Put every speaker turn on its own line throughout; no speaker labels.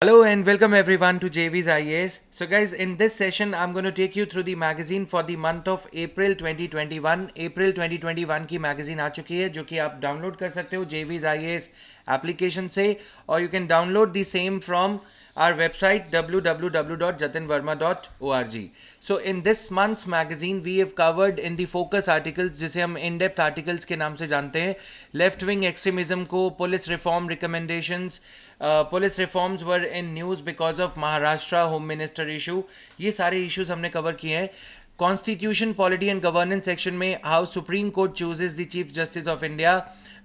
Hello and welcome everyone to JV's IAS. So guys, in this session I'm going to take you through the magazine for the month of April 2021. April 2021 की magazine आ चुकी है जो कि आप download कर सकते हो JV's IAS application से, और you can download the same from our website www.jatinverma.org. So in this month's magazine we have covered in the focus articles, जिसे हम in depth articles के नाम से जानते हैं, left wing extremism को, police reform recommendations, police reforms were in news because of Maharashtra home minister issue, ये सारे इश्यूज हमने कवर किए हैं. Constitution polity and governance section में how supreme court chooses the chief justice of India,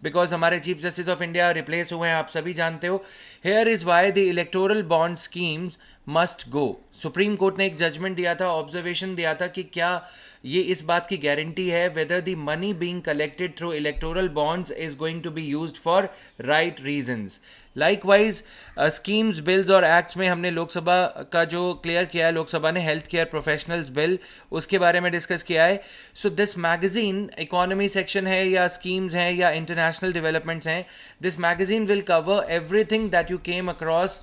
because हमारे chief justice of India replace हुए हैं, आप सभी जानते हो. Here is why the electoral bond schemes must go. Supreme court ने एक जजमेंट दिया था, ऑब्जर्वेशन दिया था कि क्या ये इस बात की गारंटी है whether the money being collected through electoral bonds is going to be used for right reasons. Likewise schemes bills और एक्ट्स में हमने लोकसभा का जो क्लियर किया है, लोकसभा ने हेल्थ केयर प्रोफेशनल्स बिल, उसके बारे में डिस्कस किया है. So this magazine economy section है या स्कीम्स हैं या इंटरनेशनल डेवलपमेंट्स हैं, this magazine will cover everything that you came across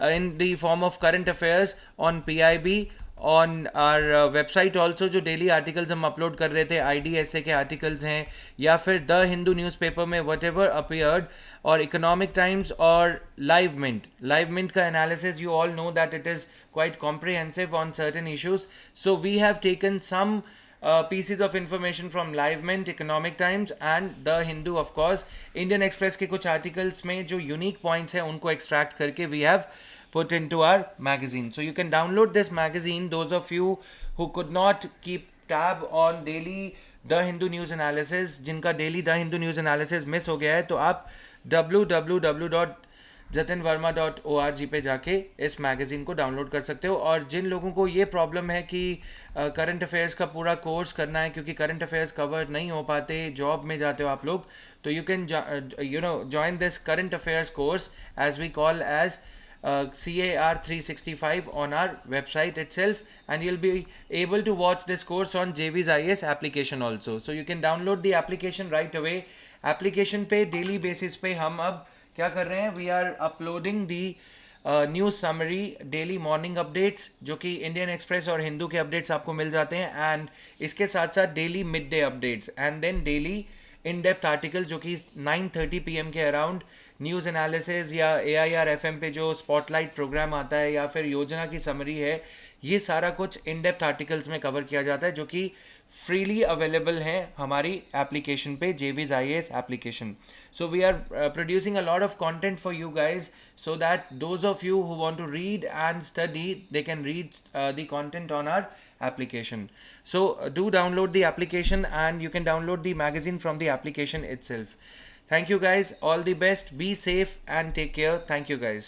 in the form of current affairs on PIB, on our website also. जो डेली आर्टिकल्स हम upload कर रहे थे, IDSA के आर्टिकल्स हैं या फिर द हिंदू न्यूज़पेपर में वट एवर अपियर्ड, और इकोनॉमिक टाइम्स और लाइव मिंट का analysis. You all know that it is quite comprehensive on certain issues. So we have taken some pieces of information from Live Mint, Economic Times and The Hindu of course. Indian Express के कुछ articles में जो unique points हैं उनको extract करके we have put into our magazine. So you can download this magazine, those of you who could not keep tab on daily The Hindu News Analysis, जिनका daily The Hindu News Analysis miss हो गया है, तो आप www.jatinverma.org पे जाके इस magazine को डाउनलोड कर सकते हो. और जिन लोगों को ये प्रॉब्लम है कि करंट अफेयर्स का पूरा कोर्स करना है क्योंकि करंट अफेयर्स कवर नहीं हो पाते, जॉब में जाते हो आप लोग, तो you can join this current affairs course as we call as CAR 365 on our website itself, and you'll be able to watch this course on JV's IS application also. So you can download the application right away. Application पे daily basis पे हम अब क्या कर रहे हैं, we are uploading the news summary, daily morning updates जो कि इंडियन एक्सप्रेस और हिंदू के अपडेट्स आपको मिल जाते हैं, एंड इसके साथ साथ daily mid day updates and then daily in depth article जो कि 9:30 PM के अराउंड न्यूज़ एनालिसिस या AIR FM पे जो स्पॉटलाइट प्रोग्राम आता है या फिर योजना की समरी है, ये सारा कुछ इन डेप्थ आर्टिकल्स में कवर किया जाता है जो कि फ्रीली अवेलेबल है हमारी एप्लीकेशन पे, JV's IAS application. So we are producing a lot of content for you guys so that those of you who want to read and study, they can read the content on our application. So do download the application and you can download the magazine from the application itself. Thank you guys, all the best, be safe and take care. Thank you guys.